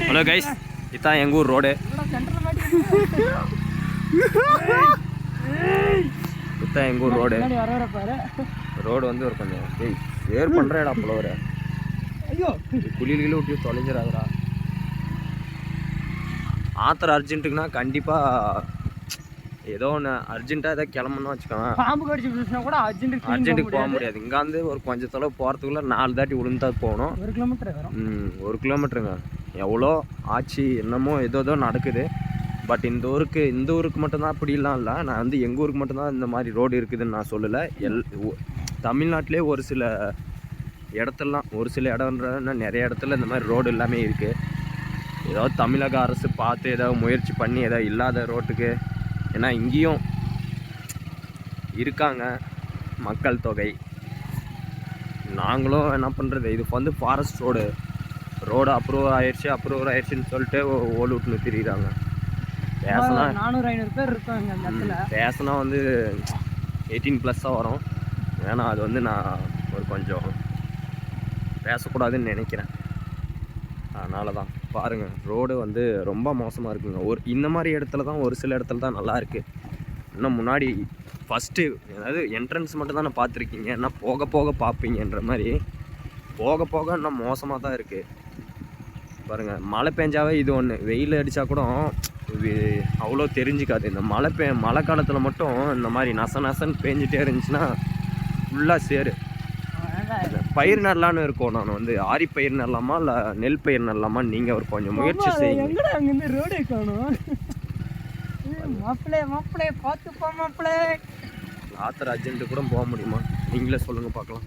Hello guys, இதுதான் எங்கள் ஊர் ரோடு. இதுதான் எங்கள் ஊர் ரோடு. ரோடு வந்து ஒரு கொஞ்சம் ஷேர் பண்ணுறேடா புலவரை. ஐயோ குளிர்களில் விட்டு தொலைஞ்சிடாதடா. ஆத்திர அர்ஜென்ட்டுக்குன்னா கண்டிப்பாக ஏதோ ஒன்று அர்ஜென்ட்டாக ஏதாவது கிளம்புன்னு வச்சுக்கோங்க. பாம்பு கடிச்சு கூட அர்ஜென்ட்டுக்கு போக முடியாது. இங்கேருந்து ஒரு கொஞ்சம் தொலைவு போகிறதுக்குள்ளே 4 தாட்டி விழுந்தா போகணும். 1 கிலோமீட்டர் வரும். 1 கிலோமீட்டருங்க. எவ்வளோ ஆச்சு என்னமோ ஏதோ நடக்குது. பட் இந்த ஊருக்கு மட்டும்தான் அப்படிலாம் இல்லை. நான் வந்து எங்கள் ஊருக்கு மட்டும்தான் இந்த மாதிரி ரோடு இருக்குதுன்னு நான் சொல்லலை. தமிழ்நாட்டிலே ஒரு சில இடத்துலலாம், ஒரு சில இடம்ன்றதுனா நிறைய இடத்துல இந்த மாதிரி ரோடு எல்லாமே இருக்குது. ஏதாவது தமிழக அரசு பார்த்து ஏதாவது முயற்சி பண்ணி ஏதாவது இல்லாத ரோட்டுக்கு, ஏன்னா இங்கேயும் இருக்காங்க மக்கள் தொகை. நாங்களும் என்ன பண்ணுறது, இது வந்து ஃபாரஸ்ட் ரோடு அப்ரூவ் ஆயிடுச்சுன்னு சொல்லிட்டு ஓடுன்னு திரிகிறாங்க. பேசினா 400-500 பேர் இருக்காங்க அந்த இடத்துல. பேசினா வந்து 18+ வரும். ஏன்னா அது வந்து நான் ஒரு கொஞ்சம் பேசக்கூடாதுன்னு நினைக்கிறேன். அதனால தான் பாருங்கள், ரோடு வந்து ரொம்ப மோசமாக இருக்குங்க. இந்த மாதிரி இடத்துல தான், ஒரு சில இடத்துல தான் நல்லா இருக்குது. இன்னும் முன்னாடி ஃபஸ்ட்டு அதாவது என்ட்ரன்ஸ் மட்டும் தான் நான் பார்த்துருக்கீங்க. ஏன்னா போக போக பார்ப்பீங்கன்ற மாதிரி போக இன்னும் மோசமாக தான் இருக்குது. பாருங்கள், மழை பெஞ்சாவே இது ஒன்று, வெயில் அடித்தா கூட அவ்வளோ தெரிஞ்சிக்காது. இந்த மழை காலத்தில் மட்டும் இந்த மாதிரி நசன்னு பேஞ்சிட்டே இருந்துச்சுன்னா ஃபுல்லாக சேரு. பயிர் நடலான்னு இருக்கோம். நான் வந்து ஆரி பயிர் நடலாமா இல்லை நெல் பயிர் நடலாமா, நீங்கள் ஒரு கொஞ்சம் முயற்சி செய்யுங்க. அங்கேருந்து ரோடே காணும். மாப்பிள்ளை பார்த்துப்பா மாப்பிள்ளை. ஆத்திர அர்ஜென்ட்டு கூட போக முடியுமா? நீங்களே சொல்லுங்கள் பார்க்கலாம்.